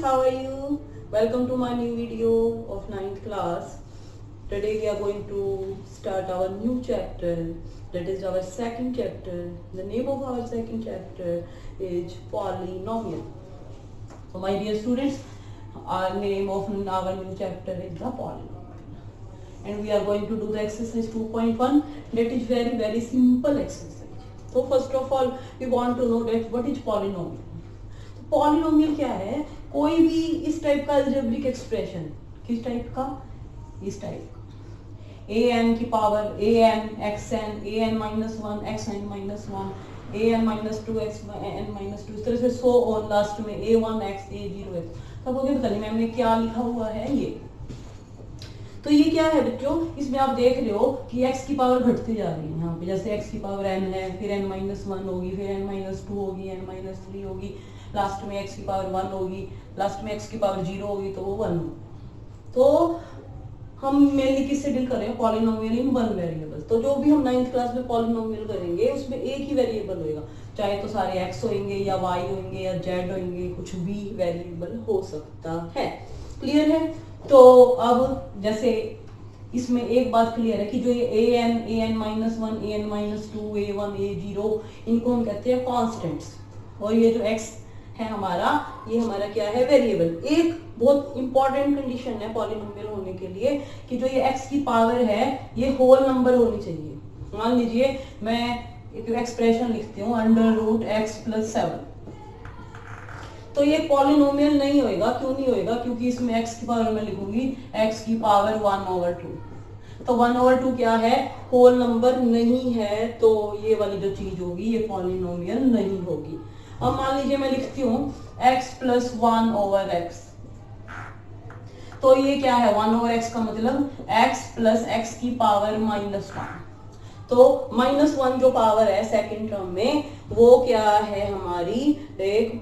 how are you? Welcome to my new video of 9th class. Today we are going to start our new chapter, that is our second chapter. The name of our second chapter is polynomial. So my dear students, our name of our new chapter is the polynomial. And we are going to do the exercise 2.1, that is very simple exercise. So first of all we want to know that what is polynomial. Polynomial क्या है? कोई भी इस type का algebraic expression, किस type का? इस type का ए एन की power A N X N A N minus one X N minus one A N minus two X N minus two, इस तरह से सो और लास्ट में A one X A zero X. तब होगी पता नहीं मैम ने क्या लिखा हुआ है ये। तो ये क्या है बच्चों, इसमें आप देख रहे हो कि x की पावर घटती जा रही है। यहाँ पे जैसे x की पावर n है, फिर n माइनस वन होगी, फिर n माइनस टू होगी, n माइनस थ्री होगी, लास्ट में x की पावर वन होगी, लास्ट में x की पावर जीरो होगी तो वो वन होगी। तो हम मेनली किससे डील कर रहे हैं? Polynomial in one variable. तो जो भी हम 9th क्लास में पॉलिनोमियल करेंगे उसमें एक ही वेरिएबल होगा, चाहे तो सारे x होंगे या y होंगे या z होंगे, कुछ भी वेरिएबल हो सकता है। क्लियर है? तो अब जैसे इसमें एक बात क्लियर है कि जो ये ए N minus one A N minus to A one A zero, इनको हम कहते हैं कॉन्स्टेंट्स, और ये जो x है हमारा, ये हमारा क्या है? वेरिएबल। एक बहुत इंपॉर्टेंट कंडीशन है पॉलिनोमियल होने के लिए कि जो ये x की पावर है ये होल नंबर होनी चाहिए। मान लीजिए मैं एक एक्सप्रेशन लिखती हूँ under root X plus seven, तो ये पॉलिनोमियल नहीं होएगा। क्यों नहीं होएगा? क्योंकि इसमें x की पावर मैं लिखूंगी x की पावर 1/2। तो 1/2 क्या है? होल नंबर नहीं है, तो ये वाली जो चीज होगी ये पॉलिनोमियल नहीं होगी। अब मान लीजिए मैं लिखती हूँ x प्लस 1/x, तो ये क्या है? 1/x का मतलब x प्लस x की पावर माइनस वन। तो माइनस वन जो पावर है सेकेंड टर्म में वो क्या है? हमारी एक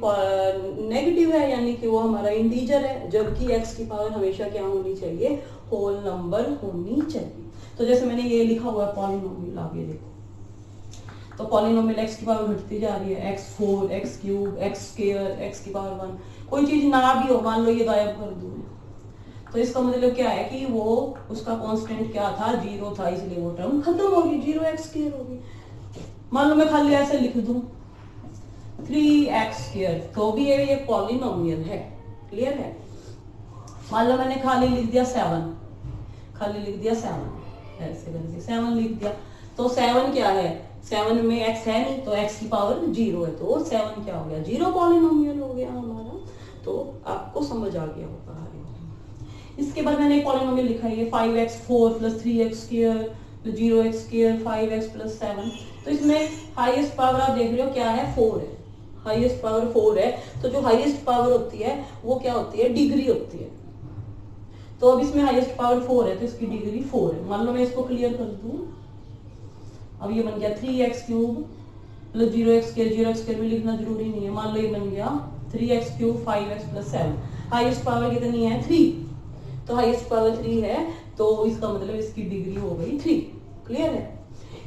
नेगेटिव है, यानी कि वो हमारा इंटीजर है, जबकि x की पावर हमेशा क्या होनी चाहिए? होल नंबर होनी चाहिए। तो जैसे मैंने ये लिखा हुआ है पॉलिनोमियल, आप ये देखो, तो पॉलिनोमियल x की पावर घटती जा रही है, x4 x cube x square x की पावर 1। कोई चीज ना भी हो, मान लो ये गायब कर दूं, तो इसका मतलब क्या है कि वो उसका कांस्टेंट क्या था? जीरो था, इसलिए वो टर्म खत्म होगी, जीरो एक्स स्क्वायर होगी। मान लो मैं खाली ऐसे लिख दूं 3x स्क्वायर, तो भी ये पॉलिनोमियल है। क्लियर है? मान लो मैंने खाली लिख दिया 7, खाली लिख दिया 7, ऐसे करके 7 लिख दिया, तो 7 क्या है? 7 में x है नहीं, तो x की पावर जीरो है, तो 7 क्या हो गया? जीरो पॉलिनोमियल हो गया हमारा। तो आपको समझ आ गया होगा। इसके बाद मैंने एक पॉलिनोमियल लिखा है 5x4 plus 3x square plus 0x square 5x plus 7। तो इसमें हाईएस्ट पावर आप देख रहे हो क्या है? 4 है, हाईएस्ट पावर 4 है। तो जो हाईएस्ट पावर होती है वो क्या होती है? डिग्री होती है। तो अब इसमें हाईएस्ट पावर 4 है तो इसकी डिग्री 4 है। मान लो मैं इसको क्लियर कर दूं, अब ये बन गया 3x cube plus 0x square, 0x square भी लिखना जरूरी नहीं है। मान लो ये बन गया 3x cube 5x plus 7। Highest power कितनी है? 3, तो हाईएस्ट पावर 3 है, तो इसका मतलब इसकी डिग्री हो गई 3। क्लियर है?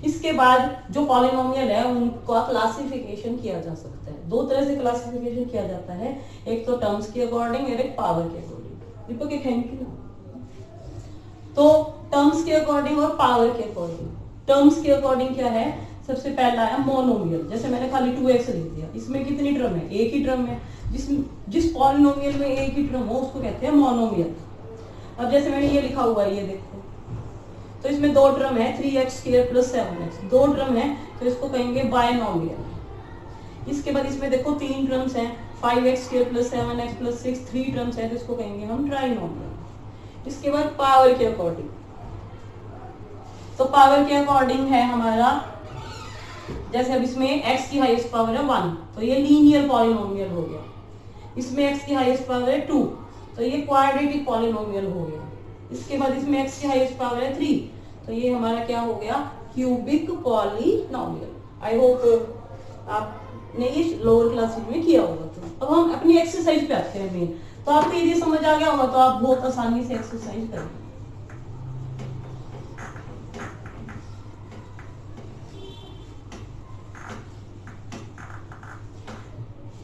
इसके बाद जो पॉलिनोमियल है उनका क्लासिफिकेशन किया जा सकता है। दो तरह से क्लासिफिकेशन किया जाता है, एक तो टर्म्स के अकॉर्डिंग और एक पावर के अकॉर्डिंग। देखो क्या कहेंगे ना, तो टर्म्स के अकॉर्डिंग और पावर के अकॉर्डिंग। टर्म्स के अकॉर्डिंग क्या है? सबसे पहला है मोनोमियल। जैसे मैंने खाली 2x लिख दिया, इसमें कितनी टर्म है? एक ही टर्म है। जिस पॉलिनोमियल में एक ही टर्म हो उसको कहते हैं मोनोमियल। अब जैसे मैंने ये लिखा हुआ है, ये देखो, तो इसमें दो टर्म है 3x स्क्वायर प्लस 7x, दो टर्म है, तो इसको कहेंगे बायनोमियल। इसके बाद इसमें देखो तीन टर्म्स हैं 5x square plus 7x plus 6, 3 terms है, तो इसको कहेंगे हम ट्राइनोमियल। इसके बाद पावर के अकॉर्डिंग, तो पावर के अकॉर्डिंग है हमारा, जैसे अब इसमें x की हाईएस्ट पावर है 1, तो ये लीनियर पॉलिनोमियल हो गया। इसमें x की हाईएस्ट पावर है 2, तो ये क्वाड्रेटिक पॉलिनोमियल हो गया। इसके बाद इसमें x की हाईएस्ट पावर है 3, तो ये हमारा क्या हो गया? Cubic polynomial. आई होप आपने ये लोअर क्लासेस में किया होगा। तो अब हम अपनी एक्सरसाइज पे आते हैं मेन। तो आपको ये समझ आ गया होगा, तो आप बहुत आसानी से एक्सरसाइज करेंगे।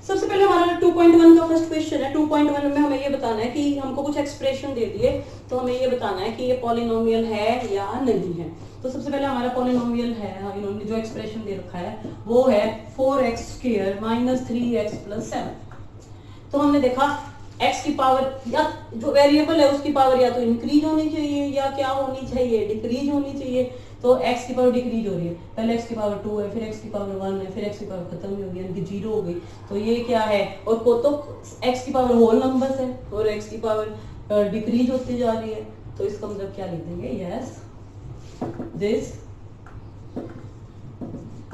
सबसे पहले हमारा 2.1 का फर्स्ट क्वेश्चन है 2.1 में हमें ये बताना है कि हमको कुछ एक्सप्रेशन दे दिए, तो हमें ये बताना है कि ये पॉलिनोमियल है या नहीं है। तो सबसे पहले हमारा पॉलिनोमियल है, इन्होंने जो एक्सप्रेशन दे रखा है वो है 4x² माइनस 3x प्लस 7। तो हमने देखा x की पावर या जो वेरिएबल है उसकी पावर या तो इंक्रीज होनी चाहिए या क्या होनी चाहिए, डिक्रीज होनी चाहिए। तो x की पावर डिक्रीज हो रही है, पहले x की पावर 2 है, फिर x की पावर 1 है, फिर x की पावर खत्म हो गई यानी कि 0 हो गई। तो ये क्या है, और को तो x की पावर होल नंबर्स है और x की पावर डिक्रीज होती जा रही है। तो इसका मतलब क्या लिख देंगे, yes this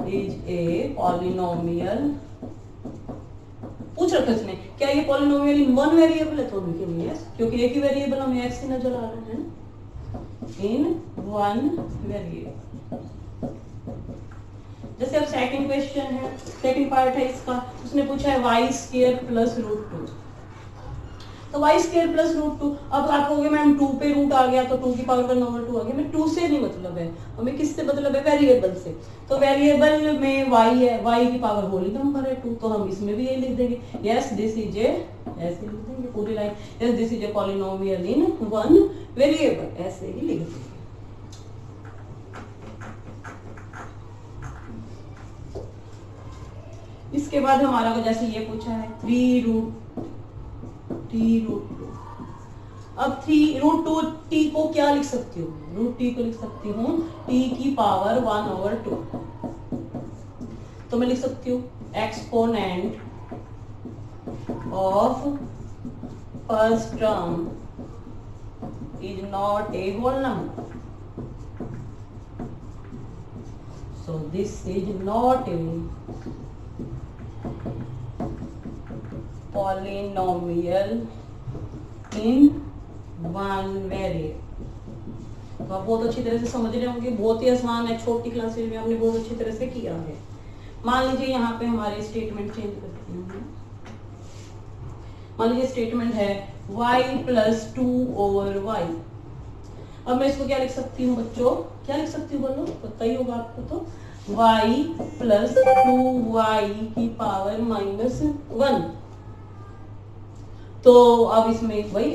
is a polynomial. पूछ रखा इसने क्या ये पॉलिनोमियल इन वन वेरिएबल है, तो हम लिखेंगे यस, क्योंकि एक ही वेरिएबल हमें x ही नजर आ रहा है, इन वन वेरिएबल। जैसे अब सेकंड क्वेश्चन है, सेकंड पार्ट है इसका, उसने पूछा है y² प्लस √2। तो y² प्लस √2, अब आप कहोगे मैम 2 पे रूट आ गया तो 2 की पावर 1/2 आ गया। मैं 2 से नहीं मतलब है, हमें किससे मतलब है, वेरिएबल से। तो वेरिएबल में y है, y की पावर होल नंबर है 2, तो हम इसमें भी ये लिख देंगे यस दिस इज ए, ऐसे लिख देंगे पूरी line, yes this is a polynomial in one variable, ऐसे ही लिख देंगे। इसके बाद हमारा को जैसे ये पूछा है 3√t √2। अब 3√2t को क्या लिख सकती हूँ, √t को लिख सकती हूँ t की पावर 1/2। तो मैं लिख सकती हूँ exponent of first term is not a whole number, so this is not a polynomial in one variable। तो आप बहुत अच्छी तरह से समझ रहे होंगे, बहुत ही आसान है, छोटी क्लासेज में आपने बहुत अच्छी तरह से किया है। मान लीजिए यहाँ पे हमारे स्टेटमेंट चेंज करते हैं, मान लीजिए स्टेटमेंट है y प्लस 2/y। अब मैं इसको क्या लिख सकती हूँ बच्चों, क्या लिख सकती हूँ बोलो, पता ही होगा आपको। तो y प्लस 2y की पावर -1। तो अब इसमें वही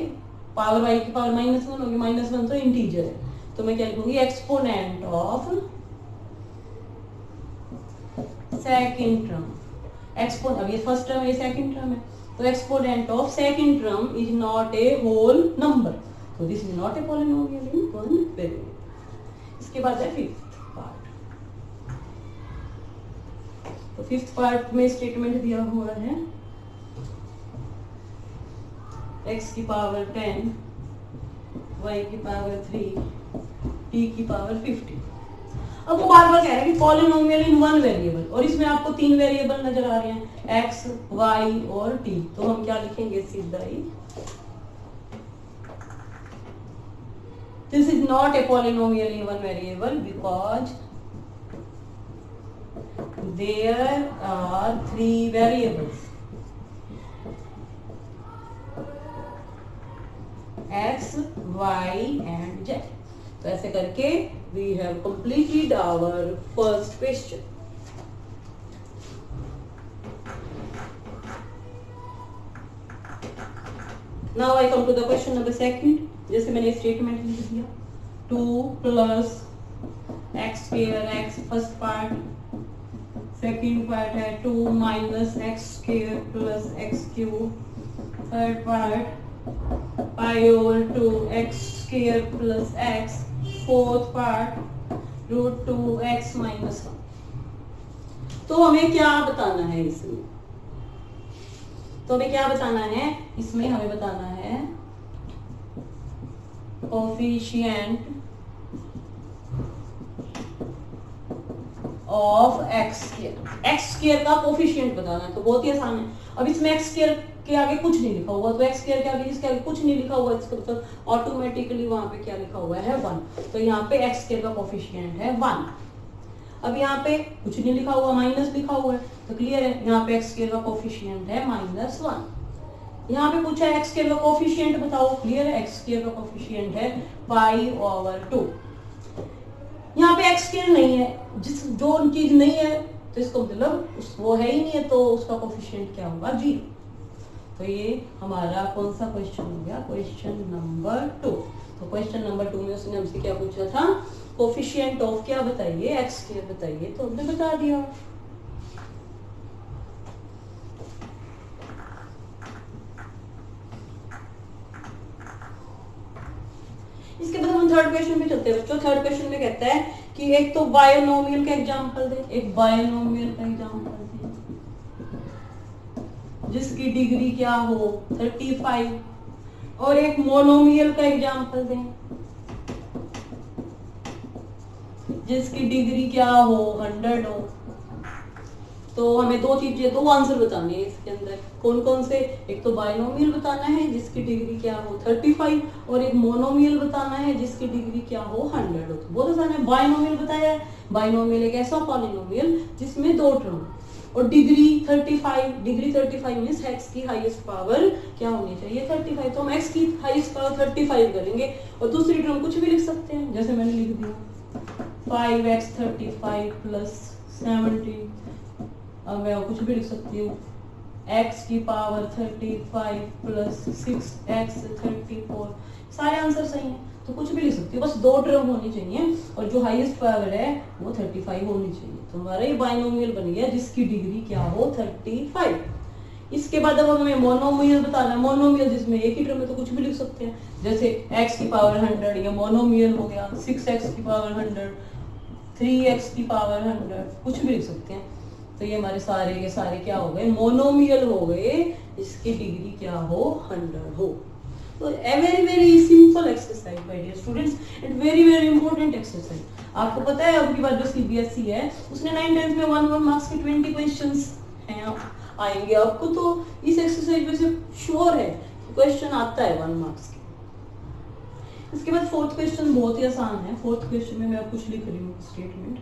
पावर y की पावर -1 होगी, -1 तो इंटीजर है, तो मैं क्या लिखूंगी एक्सपोनेंट ऑफ सेकंड टर्म। एक्सपोन, अब ये फर्स्ट टर्म है, ये सेकंड टर्म है, तो exponent of second term is not a whole number, तो this is not a polynomial in one variable. इसके बाद है फिफ्थ पार्ट। तो फिफ्थ पार्ट में स्टेटमेंट दिया हुआ है x की पावर 10, y की पावर 3, t की पावर 50। अब वो बार बार कह रहा है कि पॉलिनोमियल इन वन वेरिएबल, और इसमें आपको 3 वेरिएबल नजर आ रहे हैं x, y और t। तो हम क्या लिखेंगे सीधा ही, this is not a polynomial in one variable because there are 3 variables x, y and z। तो ऐसे करके we have completed our first question। Now I come to the question number second। जैसे मैंने स्टेटमेंट लिख दिया 2 plus x² x first part, second part है 2 minus x² plus x³ third part π/2 x² plus x, fourth part √2x -1। तो हमें क्या बताना है इसमें, तो हमें क्या बताना है इसमें, हमें बताना है कोफिशिएंट ऑफ x² का कोफिशिएंट बताना है। तो बहुत ही आसान है। अब इसमें x² के आगे कुछ नहीं लिखा हुआ, तो x² के आगे जिसके आगे कुछ नहीं लिखा हुआ इसका मतलब ऑटोमेटिकली वहां पे क्या लिखा हुआ है 1। तो यहाँ पे x² का कोफिशिएंट है 1। अब यहाँ पे कुछ नहीं लिखा हुआ, माइनस लिखा हुआ है, तो क्लियर है यहाँ पे x² का कोफिशिएंट है -1। यहाँ पे पूछा है x² का कोफिशिएंट बताओ, क्लियर है x² का कोफिशिएंट है π/2। यहाँ पे x² नहीं है, जो चीज नहीं है तो इसको मतलब वो है ही नहीं है, तो उसका कोफिशिएंट क्या होगा 0। तो ये हमारा कौन सा क्वेश्चन हो गया, क्वेश्चन नंबर 2। तो क्वेश्चन नंबर 2 में उसने हमसे क्या पूछा था, कोफिशिएंट ऑफ क्या बताइए, एक्स स्क्वायर बताइए, तो हमने बता दिया। इसके बाद हम थर्ड क्वेश्चन पे चलते हैं बच्चों। थर्ड क्वेश्चन में कहता है कि एक तो बायनोमियल का एग्जांपल दे, एक बायनोमियल का एग्जांपल दे जिसकी डिग्री क्या हो 35, और एक मोनोमियल का एग्जांपल दें जिसकी डिग्री क्या हो 100 हो। तो हमें दो चीजें, दो आंसर बताने हैं इसके अंदर। कौन कौन से, एक तो बायनोमियल बताना है जिसकी डिग्री क्या हो 35, और एक मोनोमियल बताना है जिसकी डिग्री क्या हो 100 हो। तो बहुत आसान है। बायनोमियल बताया है, बायनोमियल एक ऐसा पॉलिनोमियल जिसमें दो टर्म और डिग्री 35, डिग्री 35 मींस एक्स की हाईएस्ट पावर क्या होनी चाहिए 35। तो हम एक्स की हाईएस्ट पावर 35 करेंगे और दूसरी टर्म कुछ भी लिख सकते हैं, जैसे मैंने लिख दिया 5x 35 प्लस 17। अब मैं कुछ भी लिख सकती हूँ, x की पावर 35 प्लस 6x 34। सारे आंसर सही हैं, तो कुछ भी लिख सकती हूँ, बस दो टर्म होनी चाहिए और जो हाईएस्ट पावर है वो 35 होनी चाहिए। तो हमारा ये बायनोमियल बन गया जिसकी डिग्री क्या हो 35। इसके बाद अब हमें मोनोमियल बताना है। मोनोमियल जिसमें एक ही टर्म है तो कुछ भी लिख सकते हैं, जैसे x की पावर 100 ये मोनोमियल हो गया, 6x की पावर 100, 3x की पावर 100, कुछ भी लिख सकते हैं। तो ये हमारे सारे के सारे क्या हो गए, मोनोमियल हो गए, इसकी डिग्री क्या हो 100 हो। तो a very simple exercise my dear students and very important exercise। आपको पता है अब की बार जो CBSE है उसने 9 10th में 1 मार्क्स के 20 क्वेश्चंस हैं आएंगे आपको। तो इस एक्सरसाइज में से श्योर है क्वेश्चन आता है 1 मार्क्स के। इसके बाद फोर्थ क्वेश्चन बहुत ही आसान है। फोर्थ क्वेश्चन में मैं अब कुछ लिख रही हूँ statement,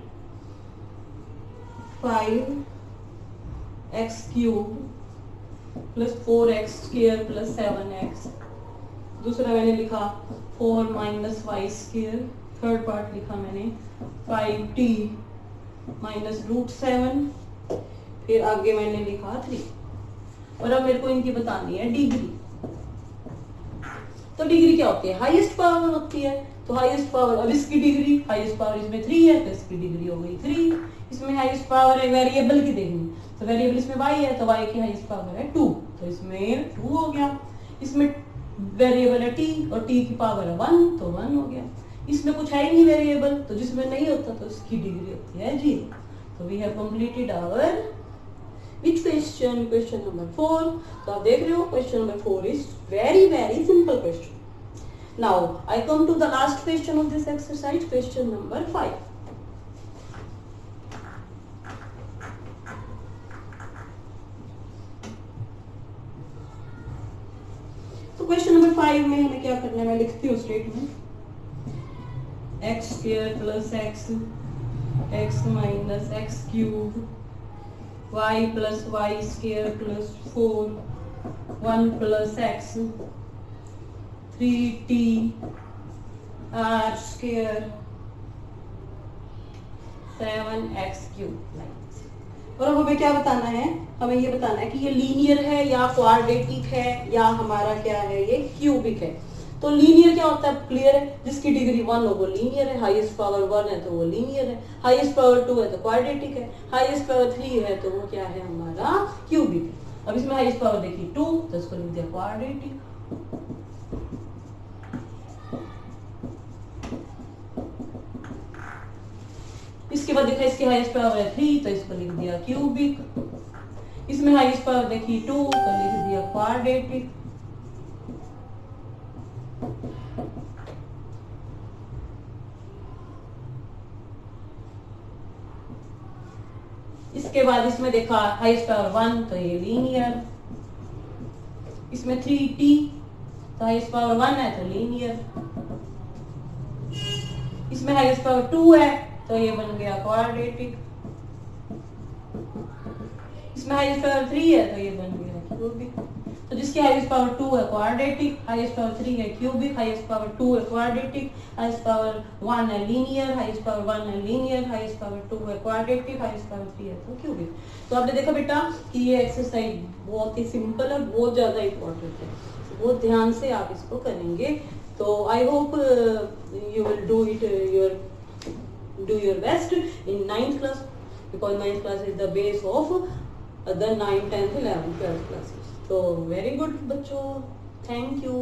5x cube plus 4x square plus 7x। दूसरा मैंने लिखा 4 minus Y square. Third part लिखा मैंने 5t माइनस √7। फिर आगे मैंने लिखा 3। और अब मेरे को इनकी बतानी है डिग्री। तो डिग्री क्या होती है, हाईएस्ट पावर होती है। तो हाईएस्ट पावर, अब इसकी डिग्री, हाईएस्ट पावर इसमें 3 है तो इसकी डिग्री हो गई 3। इसमें हाईएस्ट पावर है वेरिएबल की देखनी, तो वेरिएबल इसमें y है तो y की हाईएस्ट पावर है 2, तो इसमें 2 हो गया। इसमें वेरिएबल है t और t की पावर है 1 तो 1 हो गया। इसमें कुछ है ही नहीं वेरिएबल, तो जिसमें नहीं होता तो इसकी डिग्री होती है 0। तो we have completed our which question, question number 4। तो आप देख रहे हो question number 4 is very simple question. Now I come to the last question of this exercise, question number 5. तो क्वेश्चन नंबर 5 में हमें क्या करना है, मैं लिखती हूँ statement, x square plus x minus x cube, y plus y square plus 4, 1 plus x, 3t r square 7x cube. और अब हमें क्या बताना है, हमें ये बताना है कि ये लीनियर है या क्वाड्रेटिक है या हमारा क्या है ये क्यूबिक है। तो लीनियर क्या होता है, क्लियर है, जिसकी डिग्री 1 हो वो लीनियर है, हाईएस्ट पावर 1 है तो वो लीनियर है, हाईएस्ट पावर 2 है तो क्वाड्रेटिक है, हाईएस्ट पावर 3 है तो वो क्या है हमारा क्यूबिक है। अब इसमें हाईएस्ट पावर देखिए 2 तो इसको लिख दिया क्वाड्रेटिक। इसके बाद देखा इसकी हाईएस्ट पावर है 3 तो इसको लिख दिया क्यूबिक। इसमें हाईएस्ट पावर देखी 2 तो लिख दिया क्वाड्रेटिक। इसके बाद इसमें देखा हाईएस्ट पावर 1 तो ये लीनियर। इसमें 3t तो हाईएस्ट पावर 1 है तो लीनियर। इसमें हाईएस्ट पावर 2 है तो ये बन गया क्वाड्रेटिक। इसमें हाईएस्ट पावर 3 है तो ये बन गया क्यूबिक। तो जिसकी हाईएस्ट पावर 2 है क्वाड्रेटिक, हाईएस्ट पावर 3 है क्यूबिक, हाईएस्ट पावर 2 है क्वाड्रेटिक, हाईएस्ट पावर 1 है लीनियर, हाईएस्ट पावर 1 है लीनियर, हाईएस्ट पावर 2 है क्वाड्रेटिक, हाईएस्ट पावर 3 है तो क्यूबिक। तो आपने देखा बेटा कि ये एक्सरसाइज बहुत ही सिंपल और बहुत ज्यादा इंपॉर्टेंट है, बहुत ध्यान से आप इसको करेंगे। तो I hope you will do it your best in 9th class, because 9th class is the base of the 9th, 10th, 11th, 12th classes. So very good बच्चों, thank you.